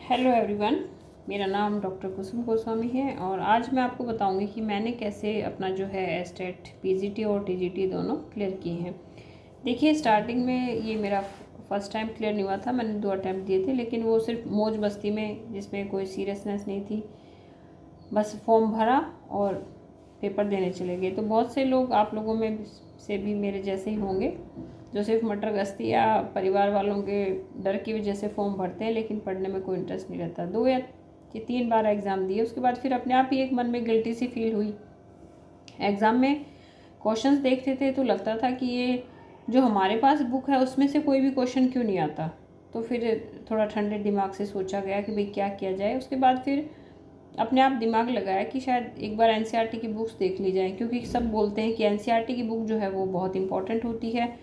Hello everyone, मेरा नाम doctor कुसुम गोस्वामी है और आज मैं आपको बताऊंगी कि मैंने कैसे अपना जो है एस्टेट पीजीटी और टीजीटी दोनों क्लियर किए हैं। देखिए, स्टार्टिंग में ये मेरा फर्स्ट टाइम क्लियर नहीं हुआ था। मैंने 2 अटैम्प्ट दिए थे, लेकिन वो सिर्फ मौज मस्ती में, जिसमें कोई सीरियसनेस नहीं थी। बस फॉर्म भरा और पेपर देने चले गए। तो बहुत से लोग, आप लोगों में से भी मेरे जैसे ही होंगे, जो सिर्फ मटर गश्ती या परिवार वालों के डर की वजह से फॉर्म भरते हैं, लेकिन पढ़ने में कोई इंटरेस्ट नहीं रहता। 2 या 3 बार एग्ज़ाम दिए, उसके बाद फिर अपने आप ही एक मन में गिल्टी सी फील हुई। एग्ज़ाम में क्वेश्चंस देखते थे तो लगता था कि ये जो हमारे पास बुक है उसमें से कोई भी क्वेश्चन क्यों नहीं आता। तो फिर थोड़ा ठंडे दिमाग से सोचा गया कि भाई क्या किया जाए। उसके बाद फिर अपने आप दिमाग लगाया कि शायद एक बार एनसीईआरटी की बुक्स देख ली जाए, क्योंकि सब बोलते हैं कि एनसीईआरटी की बुक जो है वो बहुत इंपॉर्टेंट होती है।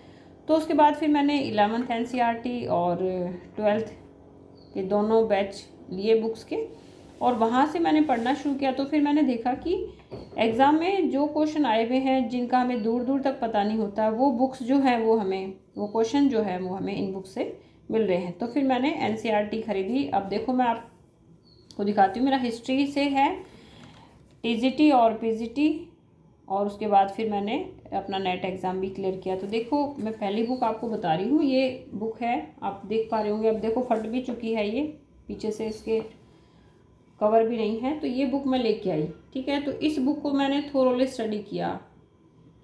तो उसके बाद फिर मैंने 11th एनसीईआरटी और 12th के दोनों बैच लिए बुक्स के, और वहाँ से मैंने पढ़ना शुरू किया। तो फिर मैंने देखा कि एग्ज़ाम में जो क्वेश्चन आए हुए हैं, जिनका हमें दूर दूर तक पता नहीं होता, वो बुक्स जो हैं वो क्वेश्चन जो है वो हमें इन बुक्स से मिल रहे हैं। तो फिर मैंने एनसीईआरटी खरीदी। अब देखो, मैं आपको दिखाती हूँ। मेरा हिस्ट्री से है, टीजीटी और पीजीटी, और उसके बाद फिर मैंने अपना नेट एग्ज़ाम भी क्लियर किया। तो देखो, मैं पहली बुक आपको बता रही हूँ। ये बुक है, आप देख पा रहे होंगे। अब देखो, फट भी चुकी है ये, पीछे से इसके कवर भी नहीं है। तो ये बुक मैं लेके आई, ठीक है। तो इस बुक को मैंने थोरोली स्टडी किया,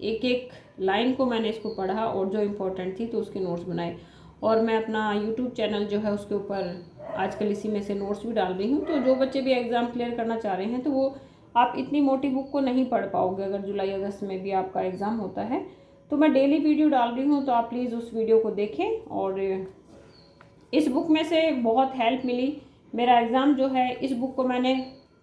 एक एक लाइन को मैंने इसको पढ़ा, और जो इम्पोर्टेंट थी तो उसके नोट्स बनाए। और मैं अपना यूट्यूब चैनल जो है उसके ऊपर आजकल इसी में से नोट्स भी डाल रही हूँ। तो जो बच्चे भी एग्ज़ाम क्लियर करना चाह रहे हैं, तो वो आप इतनी मोटी बुक को नहीं पढ़ पाओगे अगर जुलाई अगस्त में भी आपका एग्ज़ाम होता है। तो मैं डेली वीडियो डाल रही हूँ, तो आप प्लीज़ उस वीडियो को देखें। और इस बुक में से बहुत हेल्प मिली। मेरा एग्ज़ाम जो है, इस बुक को मैंने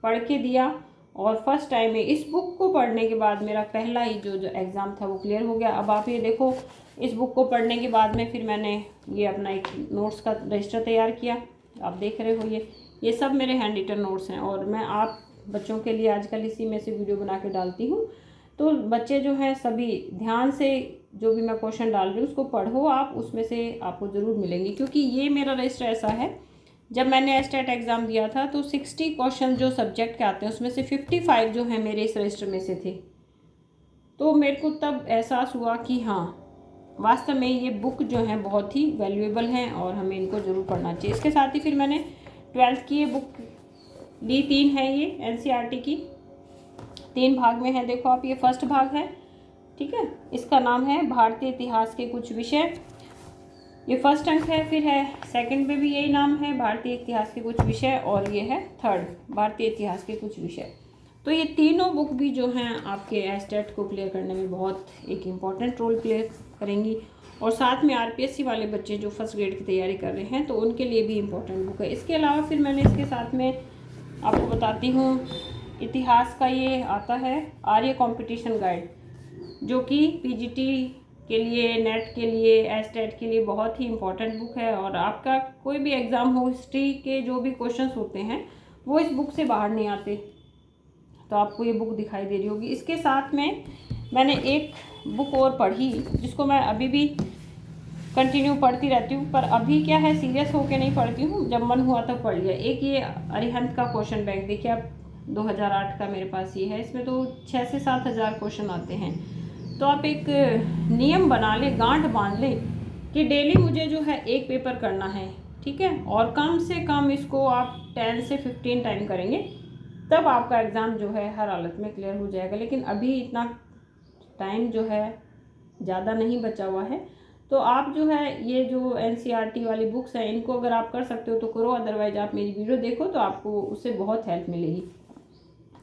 पढ़ के दिया, और फर्स्ट टाइम में इस बुक को पढ़ने के बाद मेरा पहला ही जो एग्ज़ाम था वो क्लियर हो गया। अब आप ये देखो, इस बुक को पढ़ने के बाद में फिर मैंने ये अपना एक नोट्स का रजिस्टर तैयार किया। आप देख रहे हो, ये सब मेरे हैंड रिटन नोट्स हैं, और मैं आप बच्चों के लिए आजकल इसी में से वीडियो बना के डालती हूँ। तो बच्चे जो हैं सभी ध्यान से जो भी मैं क्वेश्चन डाल रही हूँ उसको पढ़ो आप, उसमें से आपको ज़रूर मिलेंगी। क्योंकि ये मेरा रजिस्टर ऐसा है, जब मैंने एस्टेट एग्ज़ाम दिया था तो 60 क्वेश्चन जो सब्जेक्ट के आते हैं उसमें से 55 जो हैं मेरे इस रजिस्टर में से थे। तो मेरे को तब एहसास हुआ कि हाँ, वास्तव में ये बुक जो है बहुत ही वैल्यूएबल हैं और हमें इनको ज़रूर पढ़ना चाहिए। इसके साथ ही फिर मैंने 12th की ये बुक ली। 3 है ये एनसीईआरटी की, 3 भाग में है। देखो आप, ये फर्स्ट भाग है, ठीक है। इसका नाम है भारतीय इतिहास के कुछ विषय, ये फर्स्ट अंक है। फिर है सेकंड में भी यही नाम है, भारतीय इतिहास के कुछ विषय, और ये है थर्ड, भारतीय इतिहास के कुछ विषय। तो ये तीनों बुक भी जो हैं आपके एस्टेट को क्लियर करने में बहुत एक इम्पॉर्टेंट रोल प्ले करेंगी। और साथ में आरपीएससी वाले बच्चे जो फर्स्ट ग्रेड की तैयारी कर रहे हैं, तो उनके लिए भी इम्पोर्टेंट बुक है। इसके अलावा फिर मैंने इसके साथ में आपको बताती हूँ, इतिहास का ये आता है आर्य कंपटीशन गाइड, जो कि पीजीटी के लिए, नेट के लिए, एस्टेट के लिए बहुत ही इम्पोर्टेंट बुक है। और आपका कोई भी एग्ज़ाम हो, हिस्ट्री के जो भी क्वेश्चंस होते हैं वो इस बुक से बाहर नहीं आते। तो आपको ये बुक दिखाई दे रही होगी। इसके साथ में मैंने एक बुक और पढ़ी, जिसको मैं अभी भी कंटिन्यू पढ़ती रहती हूँ, पर अभी क्या है, सीरियस होकर नहीं पढ़ती हूँ, जब मन हुआ तब पढ़ लिया। एक ये अरिहंत का क्वेश्चन बैंक, देखिए आप, 2008 का मेरे पास ये है। इसमें तो 6 से 7 हज़ार क्वेश्चन आते हैं। तो आप एक नियम बना लें, गांठ बांध लें कि डेली मुझे जो है एक पेपर करना है, ठीक है। और कम से कम इसको आप 10 से 15 टाइम करेंगे, तब आपका एग्ज़ाम जो है हर हालत में क्लियर हो जाएगा। लेकिन अभी इतना टाइम जो है ज़्यादा नहीं बचा हुआ है। तो आप जो है ये जो एनसीईआरटी वाली बुक्स हैं, इनको अगर आप कर सकते हो तो करो, अदरवाइज आप मेरी वीडियो देखो, तो आपको उससे बहुत हेल्प मिलेगी।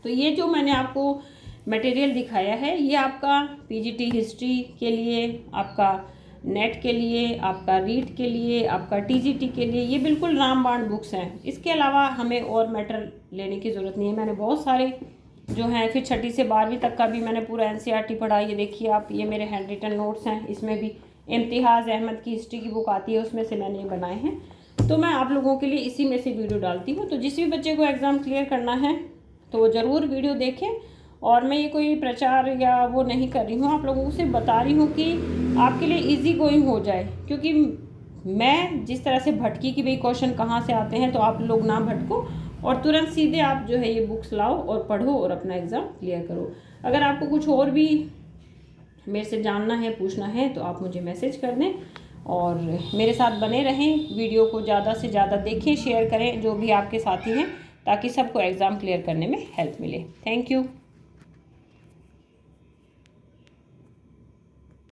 तो ये जो मैंने आपको मटेरियल दिखाया है, ये आपका पीजीटी हिस्ट्री के लिए, आपका नेट के लिए, आपका रीड के लिए, आपका टीजीटी के लिए, ये बिल्कुल रामबाण बुक्स हैं। इसके अलावा हमें और मैटर लेने की ज़रूरत नहीं है। मैंने बहुत सारे जो हैं, फिर 6ठी से 12वीं तक का भी मैंने पूरा एनसीईआरटी पढ़ा। ये देखिए आप, ये मेरे हैंड रिटन नोट्स हैं। इसमें भी इम्तिहाज़ अहमद की हिस्ट्री की बुक आती है, उसमें से मैंने ये बनाए हैं। तो मैं आप लोगों के लिए इसी में से वीडियो डालती हूँ। तो जिस भी बच्चे को एग्ज़ाम क्लियर करना है तो वो ज़रूर वीडियो देखें। और मैं ये कोई प्रचार या वो नहीं कर रही हूँ, आप लोगों को सिर्फ बता रही हूँ कि आपके लिए इजी गोइंग हो जाए। क्योंकि मैं जिस तरह से भटकी कि भाई क्वेश्चन कहाँ से आते हैं, तो आप लोग ना भटको और तुरंत सीधे आप जो है ये बुक्स लाओ और पढ़ो और अपना एग्ज़ाम क्लियर करो। अगर आपको कुछ और भी मेरे से जानना है, पूछना है, तो आप मुझे मैसेज कर दें और मेरे साथ बने रहें। वीडियो को ज़्यादा से ज़्यादा देखें, शेयर करें जो भी आपके साथी हैं, ताकि सबको एग्ज़ाम क्लियर करने में हेल्प मिले। Thank you.